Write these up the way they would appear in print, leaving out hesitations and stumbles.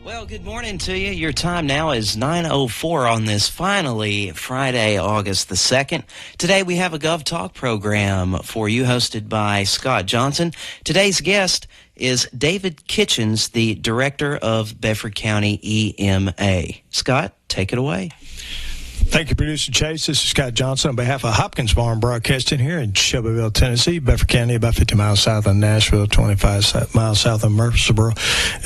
Well, good morning to you. Your time now is 9:04 on this finally Friday, August the 2nd. Today we have a Gov Talk program for you hosted by Scott Johnson. Today's guest is David Kithcens, the director of Bedford County EMA. Scott, take it away. Thank you, Producer Chase. This is Scott Johnson on behalf of Hopkins Farm Broadcasting here in Shelbyville, Tennessee. Bedford County, about 50 miles south of Nashville, 25 miles south of Murfreesboro.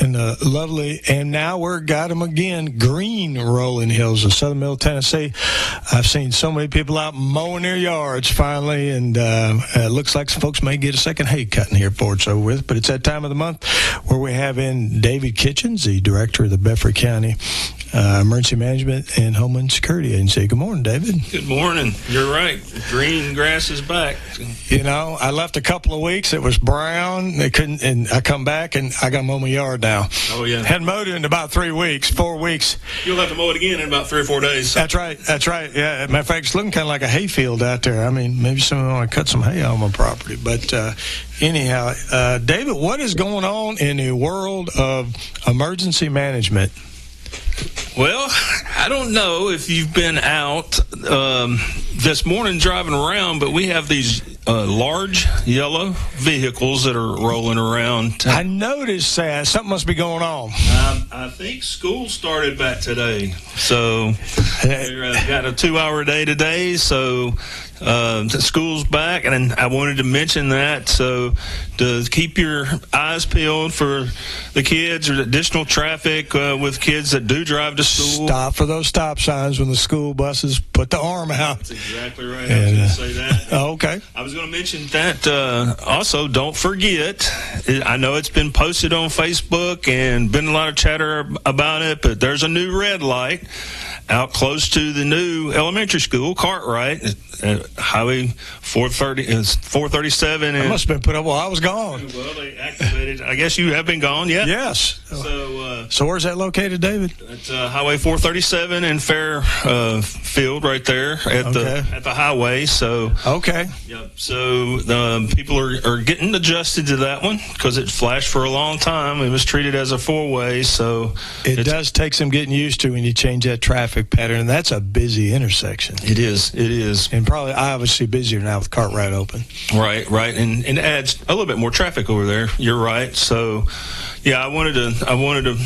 And the lovely, and now we're got them again, green rolling hills of southern middle Tennessee. I've seen so many people out mowing their yards finally, and it looks like some folks may get a second hay cutting here before it's over with. But it's that time of the month where we have in David Kithcens, the director of the Bedford County Emergency Management and Homeland Security Agency. Good morning, David. Good morning. You're right. Green grass is back. You know, I left a couple of weeks. It was brown. They couldn't, and I come back and I got to mow my yard now. Oh yeah. Hadn't mowed it in about 4 weeks. You'll have to mow it again in about 3 or 4 days. That's right. Yeah. Matter of fact, it's looking kind of like a hayfield out there. I mean, maybe someone want to cut some hay on my property. But anyhow, David, what is going on in the world of emergency management? Well, I don't know if you've been out this morning driving around, but we have these large yellow vehicles that are rolling around. I noticed that. Something must be going on. I think school started back today. So they got a 2-hour day today, so the school's back, and I wanted to mention that. So to keep your eyes peeled for the kids or additional traffic with kids that do drive to school. Stop for those stop signs when the school buses put the arm out. That's exactly right. I was going to say that. Oh, okay. I was going to mention that also, don't forget, I know it's been posted on Facebook and been a lot of chatter about it, but there's a new red light out close to the new elementary school, Cartwright, Highway 437. It must have been put up while I was gone. Well, they activated. I guess you have been gone yet? Yes. So where's that located, David? It's Highway 437 in Fairfield, right there at the highway. So okay. Yep. So people are getting adjusted to that one because it flashed for a long time. It was treated as a 4-way. So it does take some getting used to when you change that traffic pattern. And that's a busy intersection. It is. And probably obviously busier now with Cartwright open. Right. And it adds a little bit more traffic over there. You're right. So, yeah, I wanted to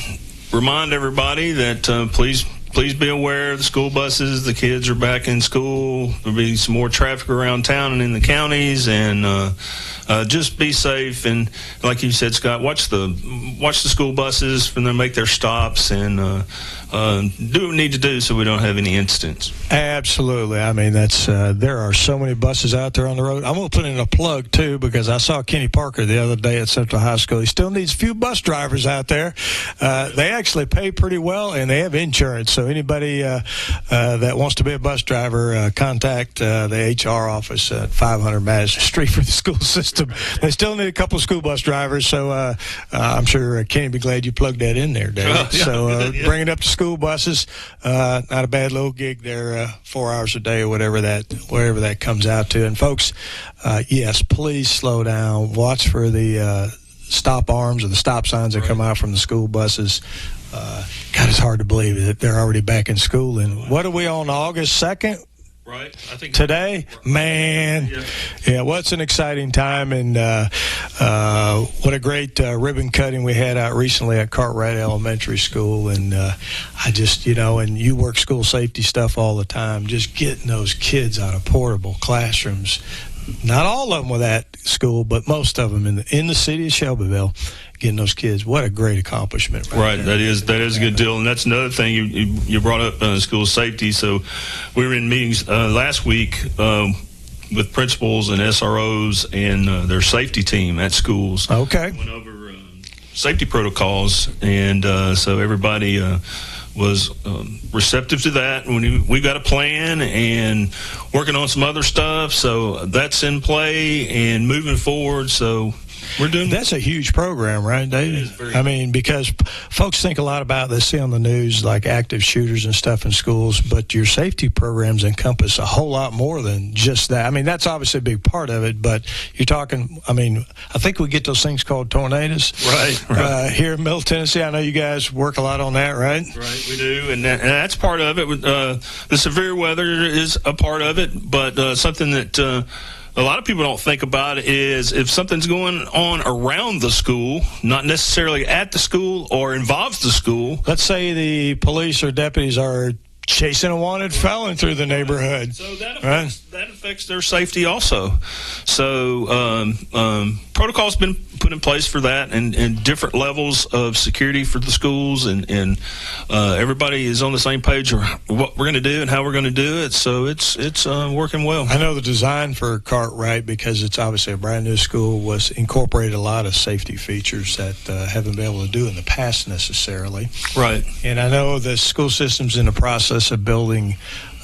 remind everybody that please be aware. The school buses, the kids are back in school. There'll be some more traffic around town and in the counties, and just be safe. And like you said, Scott, watch the school buses when they make their stops, and do what we need to do so we don't have any incidents. Absolutely. I mean, that's there are so many buses out there on the road. I'm going to put in a plug, too, because I saw Kenny Parker the other day at Central High School. He still needs a few bus drivers out there. They actually pay pretty well, and they have insurance. So anybody that wants to be a bus driver, contact the HR office at 500 Madison Street for the school system. They still need a couple of school bus drivers, so I'm sure Kenny will be glad you plugged that in there, David. Yeah. So bring it up to school buses. Not a bad little gig there, 4 hours a day or whatever that comes out to. And folks, yes, please slow down. Watch for the stop arms or the stop signs that come out from the school buses. God, it's hard to believe that they're already back in school. And what are we on, August 2nd? Right. I think today, man. Yeah, well, it's an exciting time, and what a great ribbon cutting we had out recently at Cartwright Elementary School. And I just, and you work school safety stuff all the time, just getting those kids out of portable classrooms. Not all of them with that school, but most of them in the city of Shelbyville. Getting those kids, what a great accomplishment! Right, that is a good deal, and that's another thing you brought up, school safety. So we were in meetings last week with principals and SROs and their safety team at schools. Okay, went over safety protocols, and so everybody was receptive to that. We got a plan and working on some other stuff, so that's in play and moving forward. So we're doing. That's a huge program, right, David? I mean, because folks think a lot about, they see on the news like active shooters and stuff in schools, but your safety programs encompass a whole lot more than just that. I mean, that's obviously a big part of it, but you're talking, I mean, I think we get those things called tornadoes. Right. Here in Middle Tennessee, I know you guys work a lot on that, right? Right, we do, and that's part of it. The severe weather is a part of it, but something that a lot of people don't think about is if something's going on around the school, not necessarily at the school or involves the school. Let's say the police or deputies are chasing a wanted felon through the neighborhood. So that affects their safety also. So protocol's been put in place for that, and different levels of security for the schools, and everybody is on the same page of what we're going to do and how we're going to do it. So it's working well. I know the design for Cartwright, because it's obviously a brand new school, was incorporated a lot of safety features that haven't been able to do in the past necessarily. Right. And I know the school system's in the process of building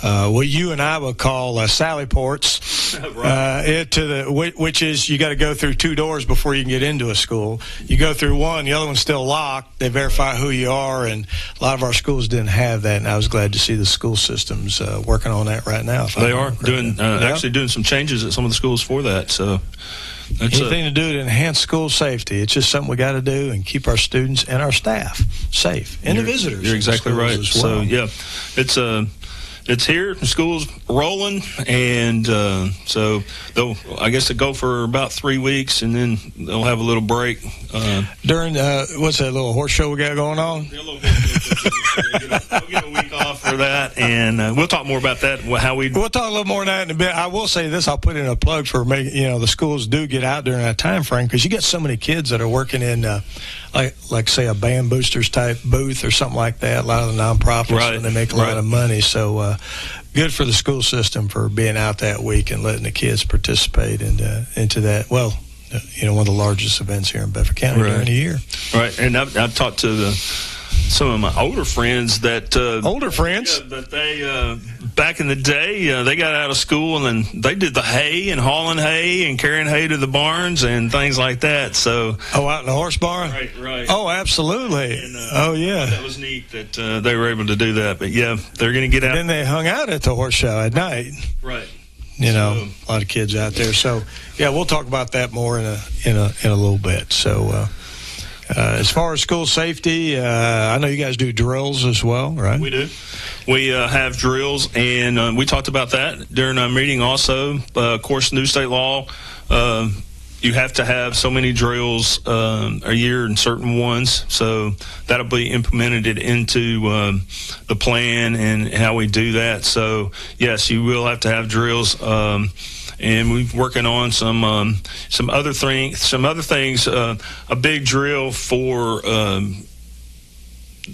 what you and I would call Sally ports, right. Which is you got to go through 2 doors before you can get into a school. You go through one, the other one's still locked. They verify who you are, and a lot of our schools didn't have that, and I was glad to see the school systems working on that right now. They are doing actually doing some changes at some of the schools for that. So that's anything to do to enhance school safety. It's just something we got to do and keep our students and our staff safe, and the visitors. You're exactly right. As well. So yeah, it's here. The school's rolling, and so I guess they'll go for about 3 weeks, and then they'll have a little break. During, what's that little horse show we got going on? We'll get a week off for that, and we'll talk more about that. We'll talk a little more on that in a bit. I will say this, I'll put in a plug for making, the schools do get out during that time frame, because you get so many kids that are working in, like say a band boosters type booth or something like that. A lot of the nonprofits, right. And they make a lot of money. So good for the school system for being out that week and letting the kids participate into that. Well, one of the largest events here in Bedford County during the year. Right, and I've talked to some of my older friends that they back in the day they got out of school and then they did the hay and hauling hay and carrying hay to the barns and things like that. So out in the horse barn, right. Oh, absolutely. And, that was neat that they were able to do that. But yeah, they're going to get out. Then they hung out at the horse show at night. Right. A lot of kids out there. So yeah, we'll talk about that more in a little bit. So. As far as school safety, I know you guys do drills as well, right? We do. We have drills, and we talked about that during our meeting also. Of course, new state law, you have to have so many drills a year in certain ones. So that'll be implemented into the plan and how we do that. So, yes, you will have to have drills. And we're working on some other things. A big drill for the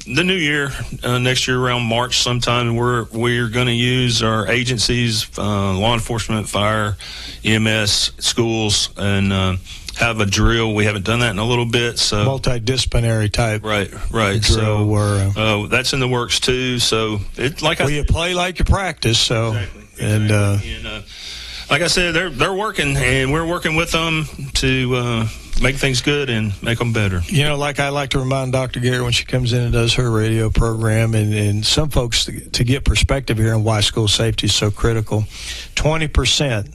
new year, next year around March sometime. We're going to use our agencies, law enforcement, fire, EMS, schools, and have a drill. We haven't done that in a little bit. So multidisciplinary type. Right. Drill so that's in the works too. So you play like you practice. So exactly. Like I said, they're working, and we're working with them to make things good and make them better. Like I like to remind Dr. Garrett when she comes in and does her radio program, and some folks to get perspective here on why school safety is so critical. 20%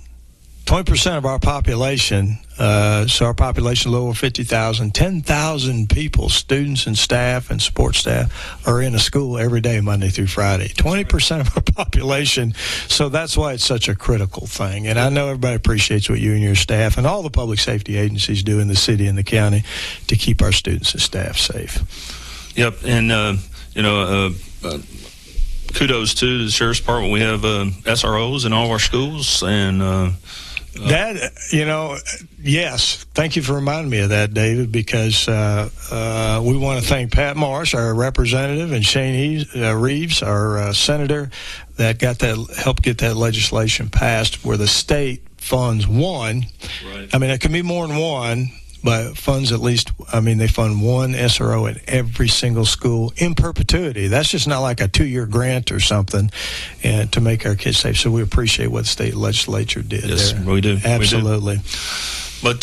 of our population, so our population a little over 50,000, 10,000 people, students and staff and support staff, are in a school every day, Monday through Friday. 20% of our population, so that's why it's such a critical thing. And I know everybody appreciates what you and your staff and all the public safety agencies do in the city and the county to keep our students and staff safe. Yep, and, kudos to the Sheriff's Department. We have SROs in all of our schools, and yes. Thank you for reminding me of that, David, because we want to thank Pat Marsh, our representative, and Shane Reeves, our senator, that helped get that legislation passed where the state funds one. Right. I mean, it can be more than one, but funds at least, they fund one SRO at every single school in perpetuity. That's just not like a 2-year grant or something, and to make our kids safe. So we appreciate what the state legislature did. Yes, there. we do. Absolutely. We do. But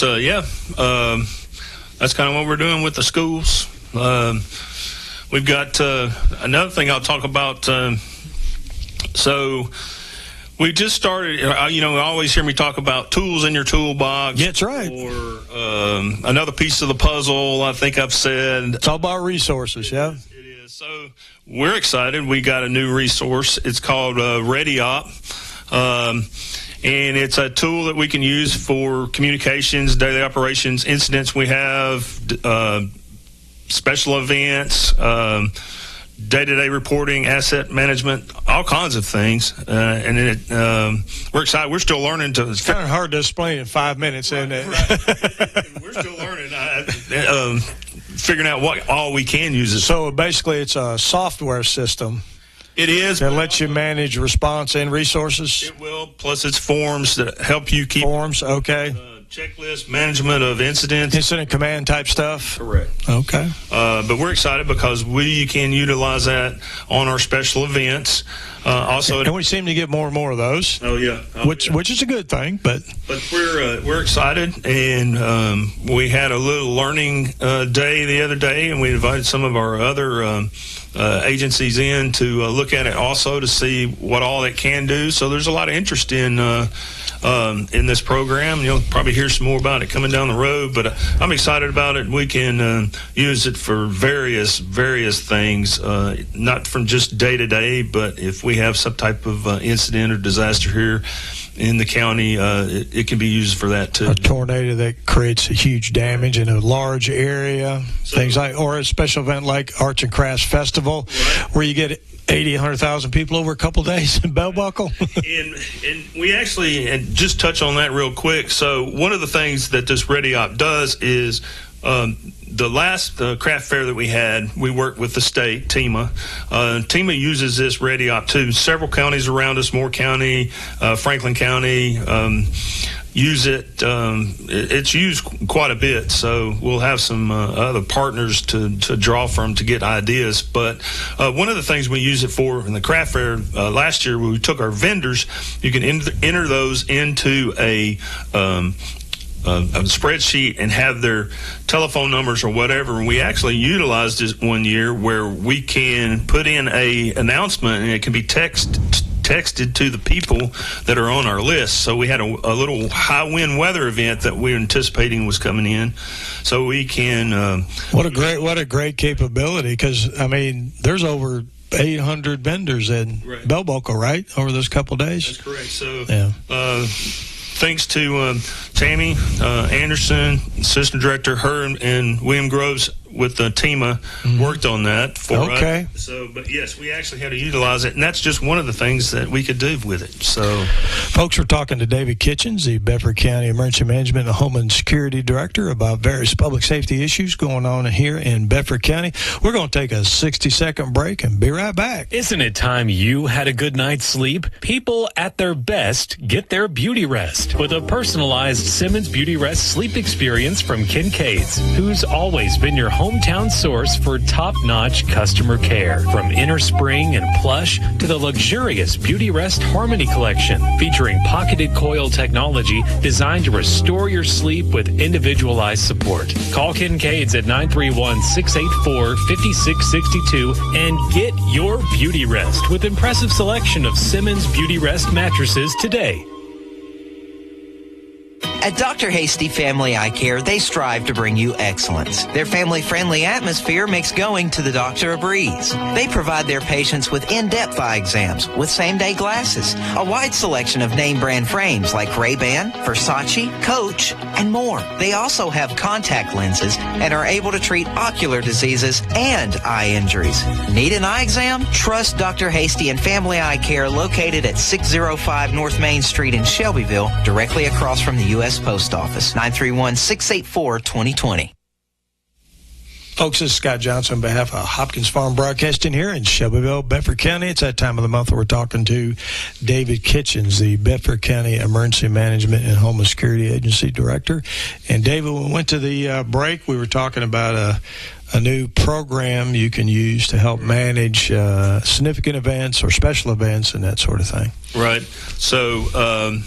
that's kind of what we're doing with the schools. We've got another thing I'll talk about. So we just started, you always hear me talk about tools in your toolbox. Yeah, that's right. Or another piece of the puzzle, I think I've said. It's all about resources, yeah. It is. So we're excited. We got a new resource. It's called ReadyOp. And it's a tool that we can use for communications, daily operations, incidents we have, special events, day-to-day reporting, asset management, all kinds of things. And we're excited. We're still learning to. It's kind of hard to explain in 5 minutes, isn't it? Right. We're still learning, figuring out what all we can use it. So basically, it's a software system. It is. That lets you manage response and resources? It will. Plus, it's forms that help you keep. Forms, okay. Checklist, management of incidents. Incident command type stuff? Correct. Okay. But we're excited because we can utilize that on our special events. And we seem to get more and more of those. Oh, yeah. Which is a good thing. But we're excited, and we had a little learning day the other day, and we invited some of our other agencies in to look at it also to see what all it can do. So there's a lot of interest in this program. You'll probably hear some more about it coming down the road, but I'm excited about it. We can use it for various things, not from just day to day, but if we have some type of incident or disaster here in the county, it can be used for that too. A tornado that creates huge damage in a large area, things like, or a special event like Arts and Crafts Festival, right, where you get 80, 100,000 people over a couple days in Bell Buckle. and we actually, and just touch on that real quick. So one of the things that this ReadyOp does is the last craft fair that we had, we worked with the state, TEMA. TEMA uses this ReadyOp too. Several counties around us, Moore County, Franklin County, use it. It's used quite a bit, so we'll have some other partners to draw from to get ideas. But one of the things we use it for in the craft fair last year, we took our vendors. You can enter those into a spreadsheet and have their telephone numbers or whatever. And we actually utilized this one year where we can put in a announcement, and it can be texted to the people that are on our list. So we had a little high wind weather event that we were anticipating was coming in, so we can. What a great capability! Because I mean, there's over 800 vendors in Bell Buckle, right, over those couple of days. That's correct. So yeah. Thanks to Tammy Anderson, assistant director, her and William Groves with the TEMA worked on that for us. So, but yes, we actually had to utilize it, and that's just one of the things that we could do with it. So, folks, we're talking to David Kithcens, the Bedford County Emergency Management and Homeland Security Director, about various public safety issues going on here in Bedford County. We're going to take a 60-second break and be right back. Isn't it time you had a good night's sleep? People at their best get their beauty rest with a personalized Simmons Beauty Rest sleep experience from Kithcens, who's always been your hometown source for top-notch customer care. From inner spring and plush to the luxurious Beauty Rest Harmony Collection, featuring pocketed coil technology designed to restore your sleep with individualized support. Call Kithcens at 931-684-5662 and get your beauty rest with impressive selection of Simmons Beauty Rest mattresses today. At Dr. Hasty Family Eye Care, they strive to bring you excellence. Their family-friendly atmosphere makes going to the doctor a breeze. They provide their patients with in-depth eye exams with same-day glasses, a wide selection of name-brand frames like Ray-Ban, Versace, Coach, and more. They also have contact lenses and are able to treat ocular diseases and eye injuries. Need an eye exam? Trust Dr. Hasty and Family Eye Care, located at 605 North Main Street in Shelbyville, directly across from the U.S. Post Office. 931-684-2020. Folks, this is Scott Johnson on behalf of Hopkins Farm Broadcasting here in Shelbyville, Bedford County. It's that time of the month where we're talking to David Kithcens, the Bedford County Emergency Management and Homeland Security Agency Director. And David, when we went to the break, we were talking about a new program you can use to help manage significant events or special events and that sort of thing. Right. So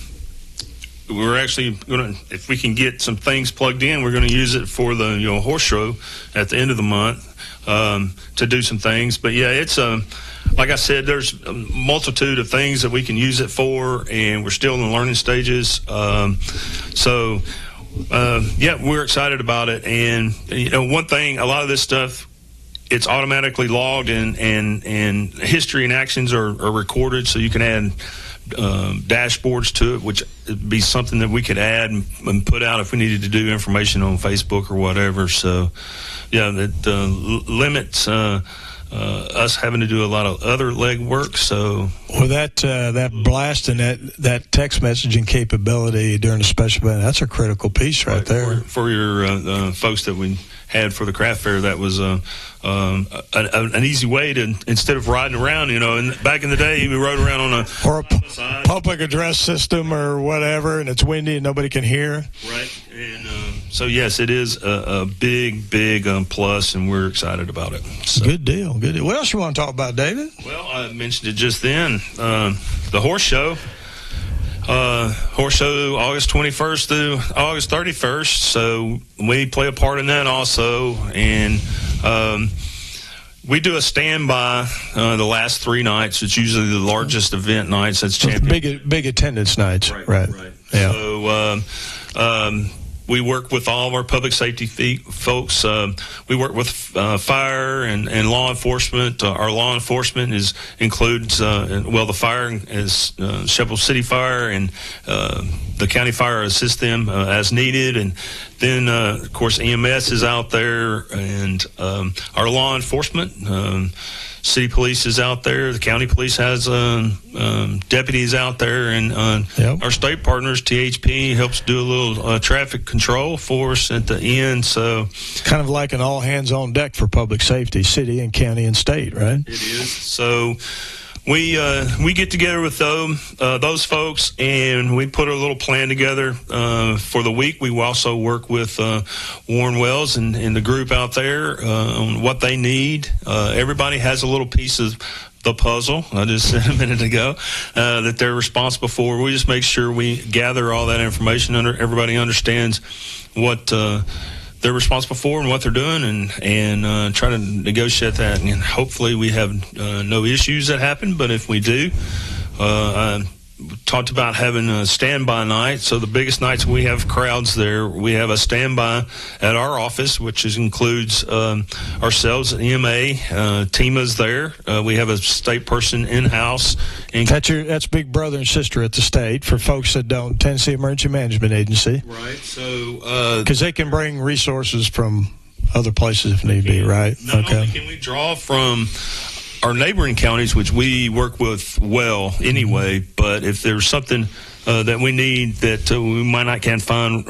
we're actually going to, if we can get some things plugged in, we're going to use it for the horse show at the end of the month to do some things. But yeah, it's like I said, there's a multitude of things that we can use it for, and we're still in the learning stages. So we're excited about it. And one thing, a lot of this stuff, it's automatically logged, and history and actions are recorded, so you can add dashboards to it, which would be something that we could add and put out if we needed to do information on Facebook or whatever. So, that limits us having to do a lot of other legwork. So, well, that blast and that text messaging capability during a special event, that's a critical piece right there. For your folks that we had for the craft fair, that was an easy way to, instead of riding around, and back in the day we rode around on a public address system or whatever, and it's windy and nobody can hear. Right, and so yes, it is a big plus, and we're excited about it. So. Good deal. What else you want to talk about, David? Well, I mentioned it just then. The horse show. August 21st through August 31st. So we play a part in that also. And we do a standby the last 3 nights. It's usually the largest event nights. That's champion. Big attendance nights. Right. Yeah. So we work with all of our public safety folks. We work with fire and law enforcement. Our law enforcement includes the fire is Sheffield City Fire, and the county fire assist them as needed. And then, of course, EMS is out there, and our law enforcement. City police is out there. The county police has deputies out there, and our state partners, THP, helps do a little traffic control for us at the end. So it's kind of like an all hands on deck for public safety, city and county and state, right? It is. So we get together with those folks, and we put a little plan together for the week. We also work with Warren Wells and the group out there on what they need. Everybody has a little piece of the puzzle, I just said a minute ago, that they're responsible for. We just make sure we gather all that information, everybody understands what they're responsible for and what they're doing, and try to negotiate that. And hopefully we have no issues that happen, but if we do, talked about having a standby night. So the biggest nights we have crowds there, we have a standby at our office, which includes ourselves, EMA, TEMA's there. We have a state person in-house. That's big brother and sister at the state for folks that don't. Tennessee Emergency Management Agency. Right. So because they can bring resources from other places if need be, right? Not only can we draw from our neighboring counties, which we work with well anyway, but if there's something that we need that we might not can find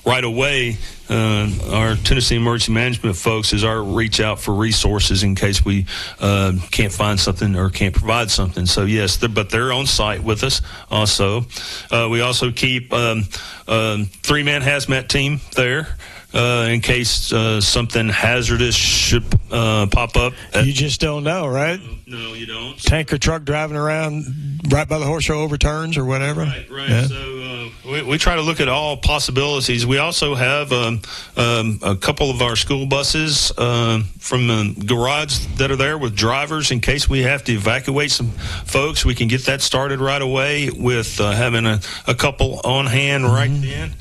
right away, our Tennessee Emergency Management folks is our reach out for resources in case we can't find something or can't provide something. So yes, but they're on site with us also. We also keep 3-man hazmat team there. In case something hazardous should pop up. You just don't know, right? No, you don't. Tanker truck driving around right by the horse show overturns or whatever. Right. Yeah. So we try to look at all possibilities. We also have a couple of our school buses from the garage that are there with drivers in case we have to evacuate some folks. We can get that started right away with having a couple on hand right then.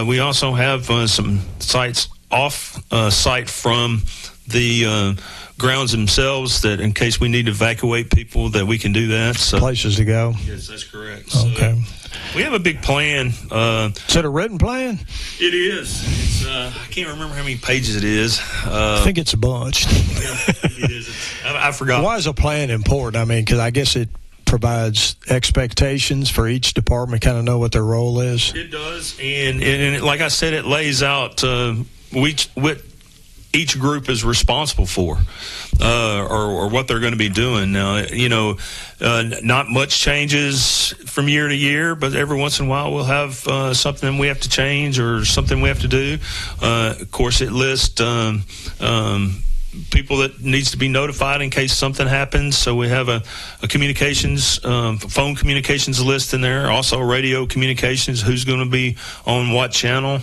We also have some sites off site from the grounds themselves, that in case we need to evacuate people, that we can do that. So, places to go. Yes, that's correct. Okay. So we have a big plan. Is it a written plan? It is. It's, I can't remember how many pages it is. I think it's a bunch. It is. I forgot. Why is a plan important? I mean, because I guess it provides expectations for each department, kind of know what their role is. It does, and like I said, it lays out what each group is responsible for, or what they're going to be doing. Now, not much changes from year to year, but every once in a while we'll have something we have to change or something we have to do. Of course, it lists people that needs to be notified in case something happens. So we have a communications, phone communications list in there. Also radio communications, who's going to be on what channel.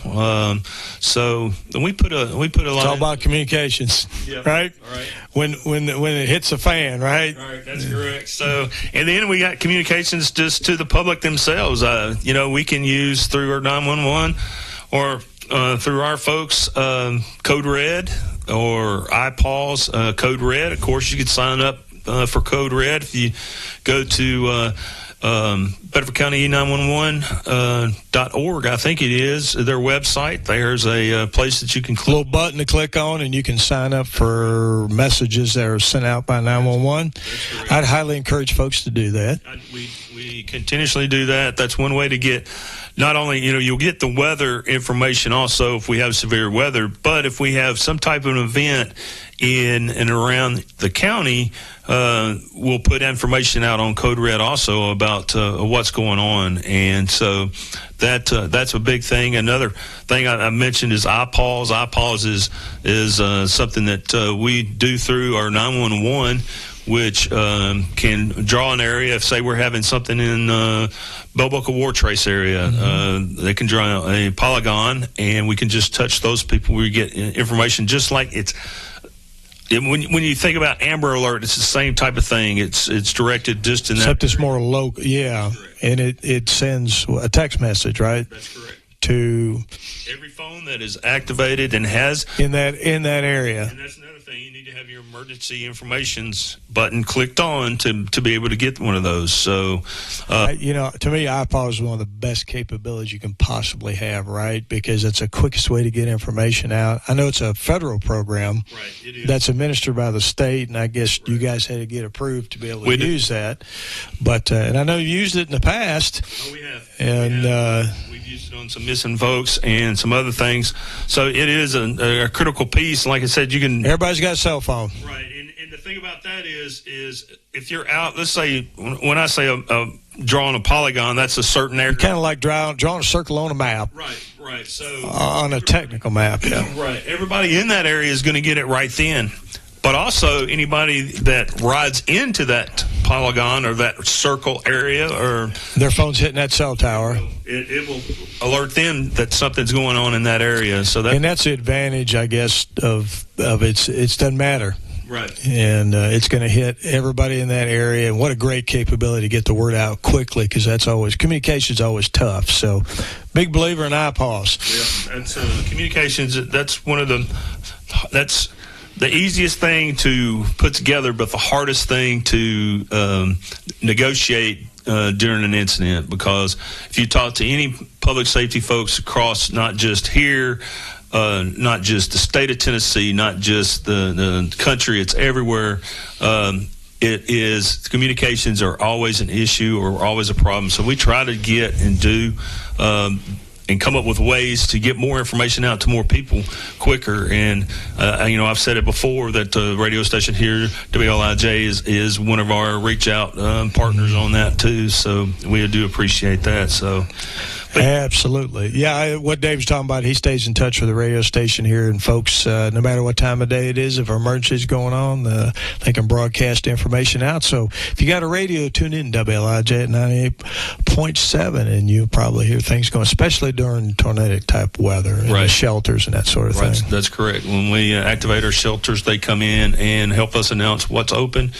So we put a lot. It's all about communications, right? Right. When it hits the fan, right? Right, that's correct. So, and then we got communications just to the public themselves. We can use through our 911 or through our folks, Code Red or iPause, Code Red. Of course, you could sign up for Code Red if you go to Bedford County E911.org, I think it is, their website. There's a place that you can click. A little button to click on, and you can sign up for messages that are sent out by 911. I'd highly encourage folks to do that. We continuously do that. That's one way to get, not only, you'll get the weather information also if we have severe weather, but if we have some type of an event in and around the county, we'll put information out on Code Red also about what's going on. And so that's a big thing. Another thing I mentioned is iPause. iPause is something that we do through our 911, which can draw an area. If, say, we're having something in Bell Buckle War Trace area, they can draw a polygon, and we can just touch those people. We get information just like it's. When you think about Amber Alert, it's the same type of thing. It's directed just in that. Except it's more local, and it sends a text message, right? That's correct. To every phone that is activated and has in that area. And that's another thing. You need to have your emergency informations button clicked on to be able to get one of those. So, to me, iPause is one of the best capabilities you can possibly have, right? Because it's the quickest way to get information out. I know it's a federal program that's administered by the state, and I guess you guys had to get approved to be able to use that. But and I know you used it in the past. Oh, we have. And we've used it on some missing folks and some other things. So it is a critical piece. Like I said, you can. Everybody's got a cell phone. Right. And the thing about that is if you're out, let's say, when I say drawing a polygon, that's a certain area. Kind of like drawing a circle on a map. Right. So on a technical map, yeah. Right. Everybody in that area is going to get it right then. But also anybody that rides into that polygon or that circle area or their phone's hitting that cell tower, it will alert them that something's going on in that area. So that's the advantage, I guess, of it doesn't matter. Right. And it's going to hit everybody in that area. And what a great capability to get the word out quickly, because communication's always tough. So big believer in iPause. Yeah, that's communications. That's the easiest thing to put together, but the hardest thing to negotiate during an incident. Because if you talk to any public safety folks across, not just here, not just the state of Tennessee, not just the country, it's everywhere. Communications are always an issue or always a problem. So we try to get and do and come up with ways to get more information out to more people quicker. And, I've said it before that the radio station here, WLIJ, is one of our reach out partners on that too. So we do appreciate that. So. Absolutely. Yeah, what Dave's talking about, he stays in touch with the radio station here, and folks, no matter what time of day it is, if an emergency is going on, they can broadcast information out. So if you got a radio, tune in WLIJ at 98.7, and you'll probably hear things going, especially during tornadic-type weather and the shelters and that sort of thing. That's correct. When we activate our shelters, they come in and help us announce what's open,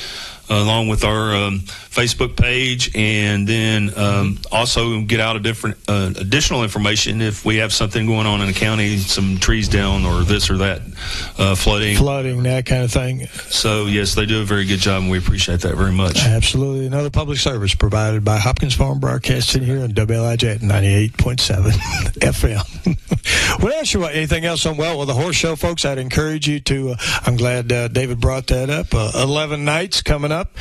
along with our Facebook page, and then also get out a different additional information if we have something going on in the county, some trees down or this or that, flooding, that kind of thing. So yes, they do a very good job, and we appreciate that very much. Absolutely. Another public service provided by Hopkins Farm Broadcasting here on WLIJ at 98.7 FM. Well, sure. Anything else on the horse show, folks? I'd encourage you to. I'm glad David brought that up. 11 nights coming up. up.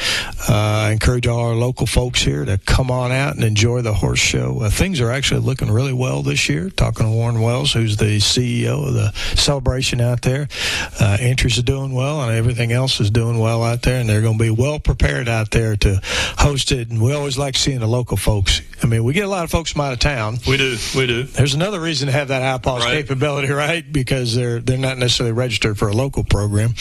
I encourage all our local folks here to come on out and enjoy the horse show. Things are actually looking really well this year. Talking to Warren Wells, who's the CEO of the celebration out there. Entries are doing well, and everything else is doing well out there, and they're going to be well prepared out there to host it. And we always like seeing the local folks. I mean, we get a lot of folks from out of town. We do. There's another reason to have that outpost capability, right? Because they're not necessarily registered for a local program.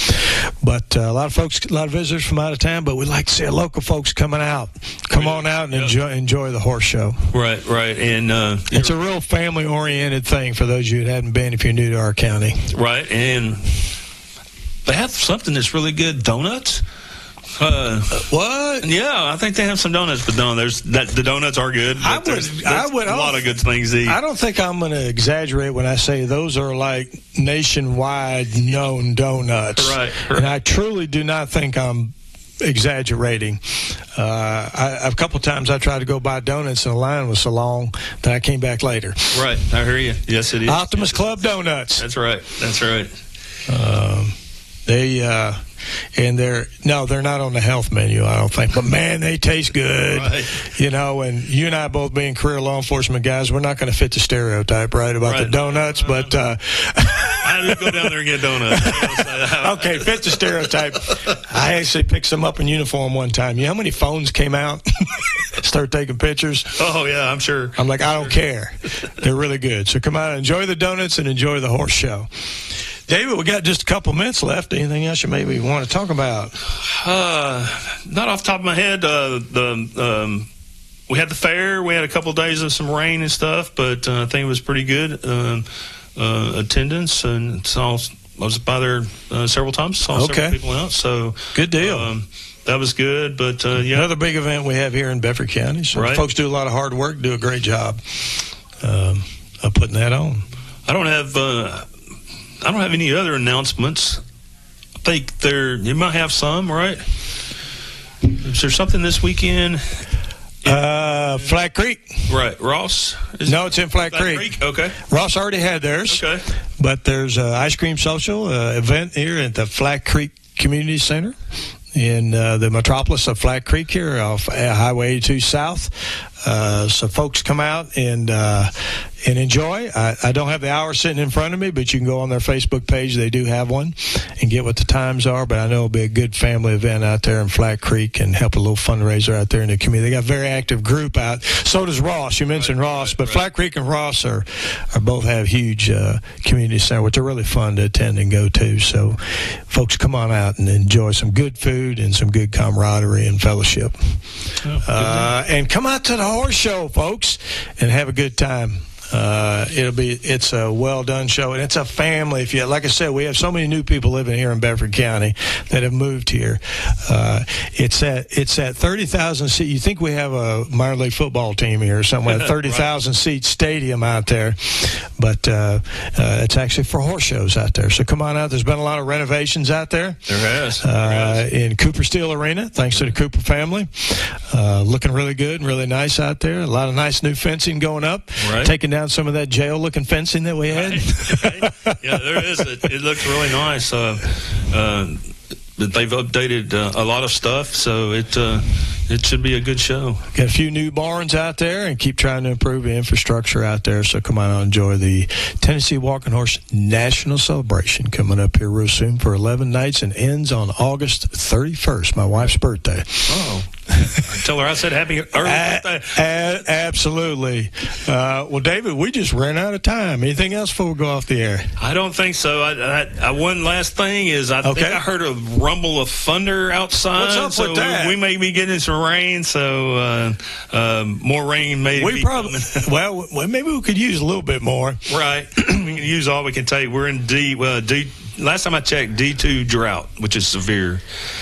But a lot of visitors from out of town, but we like to see local folks coming out. Come on out and enjoy the horse show. Right. And it's a real family-oriented thing for those of you that haven't been if you're new to our county. Right, and they have something that's really good, donuts. What? Yeah, I think they have some donuts, but no, the donuts are good. There's a lot of good things to eat. I don't think I'm going to exaggerate when I say those are like nationwide known donuts. Right. And I truly do not think I'm exaggerating. A couple times I tried to go buy donuts and the line was so long that I came back later. Right, I hear you. Yes, it is. Optimus Club donuts. That's right. They're not on the health menu, I don't think. But man, they taste good. Right. You know, and you and I both being career law enforcement guys, we're not going to fit the stereotype, right, about the donuts. But I didn't go down there and get donuts. Okay, fit the stereotype. I actually picked some up in uniform one time. You know how many phones came out? Start taking pictures. Oh yeah, I'm sure. I'm like, I don't care. They're really good. So come out and enjoy the donuts and enjoy the horse show. David, we got just a couple minutes left. Anything else you maybe want to talk about? Not off the top of my head. We had the fair. We had a couple of days of some rain and stuff, but I think it was pretty good attendance. And I was by there several times. Saw several people out. So good deal. That was good. But another big event we have here in Bedford County. So folks do a lot of hard work, do a great job of putting that on. I don't have any other announcements. I think you might have some, right? Is there something this weekend? Flat Creek. Right. Ross? No, it's in Flat Creek. Okay. Ross already had theirs. Okay. But there's an ice cream social event here at the Flat Creek Community Center in the metropolis of Flat Creek here off Highway 82 South. So folks come out and enjoy. I don't have the hour sitting in front of me, but you can go on their Facebook page. They do have one and get what the times are. But I know it'll be a good family event out there in Flat Creek and help a little fundraiser out there in the community. They got a very active group out. So does Ross. You mentioned Ross, but Flat Creek and Ross are both have huge community center, which are really fun to attend and go to. So folks, come on out and enjoy some good food and some good camaraderie and fellowship. And come out to the horse show, folks, and have a good time. It's a well done show, and it's a family. Like I said, we have so many new people living here in Bedford County that have moved here. It's at 30,000 seat. You think we have a minor league football team here or something? A 30,000 seat stadium out there, but it's actually for horse shows out there. So come on out. There's been a lot of renovations out there. There has. In Cooper Steel Arena, thanks to the Cooper family. Looking really good and really nice out there. A lot of nice new fencing going up. Right. Taking down some of that jail-looking fencing that we had. Right. Yeah, there is. It looks really nice. They've updated a lot of stuff, so it should be a good show. Got a few new barns out there and keep trying to improve the infrastructure out there. So come on and enjoy the Tennessee Walking Horse National Celebration coming up here real soon for 11 nights and ends on August 31st, my wife's birthday. Oh. Tell her I said happy early birthday. Absolutely. Well, David, we just ran out of time. Anything else before we go off the air? I don't think so. One last thing is I think I heard a rumble of thunder outside. What's up with that? We may be getting some rain, so more rain may be coming. Well, maybe we could use a little bit more. Right. We can use all we can take. We're in D. Last time I checked, D2 drought, which is severe.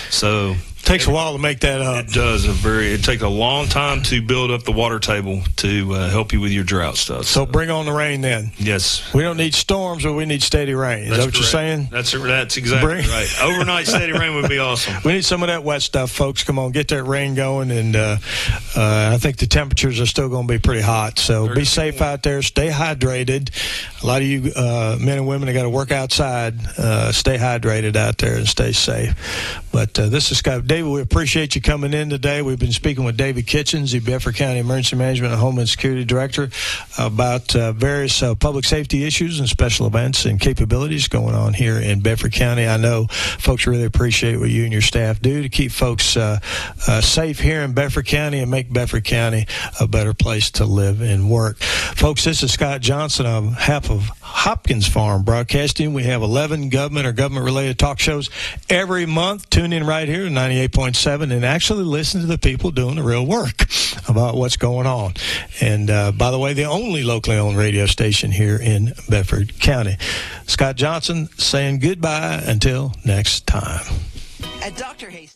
So takes a while to make that up. It does. It takes a long time to build up the water table to help you with your drought stuff. So bring on the rain then. Yes. We don't need storms, but we need steady rain. Is that what you're saying? That's exactly right. Overnight steady rain would be awesome. We need some of that wet stuff, folks. Come on, get that rain going. And I think the temperatures are still going to be pretty hot. So be safe out there. Stay hydrated. A lot of you men and women have got to work outside. Stay hydrated out there and stay safe. But this is Scott. David, we appreciate you coming in today. We've been speaking with David Kithcens, the Bedford County Emergency Management and Homeland Security Director, about various public safety issues and special events and capabilities going on here in Bedford County. I know folks really appreciate what you and your staff do to keep folks safe here in Bedford County and make Bedford County a better place to live and work. Folks, this is Scott Johnson on behalf of Hopkins Farm Broadcasting. We have 11 government or government-related talk shows every month. Tune in right here to 98.7 and actually listen to the people doing the real work about what's going on. And by the way, the only locally owned radio station here in Bedford County. Scott Johnson saying goodbye until next time. At Dr. Hayes.